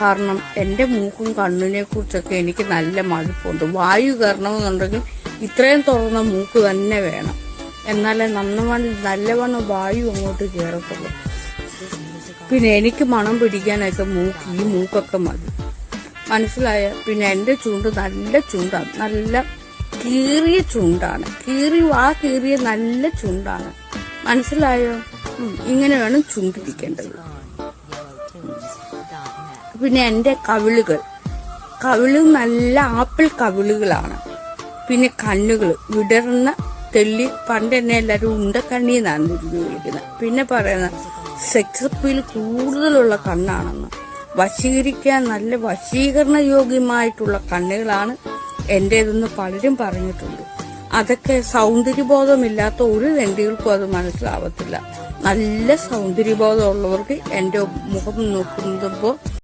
കാരണം എൻ്റെ മൂക്കും കണ്ണിനെ കുറിച്ചൊക്കെ എനിക്ക് നല്ല മടുപ്പുണ്ട്. വായു കയറണമെന്നുണ്ടെങ്കിൽ ഇത്രയും തുറന്ന മൂക്ക് തന്നെ വേണം, എന്നാലേ നല്ലവണ്ണം വായു അങ്ങോട്ട് കയറത്തുള്ളൂ. പിന്നെ എനിക്ക് മണം പിടിക്കാനൊക്കെ ഈ മൂക്കൊക്കെ മതി, മനസ്സിലായ? പിന്നെ എൻ്റെ ചുണ്ട് നല്ല ചുണ്ടാണ്, നല്ല കീറിയ ചുണ്ടാണ്, കീറിയ നല്ല ചുണ്ടാണ്, മനസ്സിലായോ? ഇങ്ങനെ വേണം ചുണ്ടിരിക്കേണ്ടത്. പിന്നെ എൻ്റെ കവിള് നല്ല ആപ്പിൾ കവിളുകളാണ്. പിന്നെ കണ്ണുകൾ വിടർന്ന തെള്ളി, പണ്ട് എന്നെ എല്ലാവരും ഉണ്ടക്കണ്ണിന്നാണ് വിളിക്കുന്നത്. പിന്നെ പറയുന്ന സെക്സ് അപ്പീൽ കൂടുതലുള്ള കണ്ണാണെന്ന്, വശീകരിക്കാൻ നല്ല വശീകരണ യോഗ്യമായിട്ടുള്ള കണ്ണുകളാണ് എന്റേതെന്ന് പലരും പറഞ്ഞിട്ടുണ്ട്. അതൊക്കെ സൗന്ദര്യബോധമില്ലാത്ത ഒരു തെണ്ടികൾക്കും അത് മനസ്സിലാവത്തില്ല. നല്ല സൗന്ദര്യബോധമുള്ളവർക്ക് എന്റെ മുഖം നോക്കുമ്പോൾ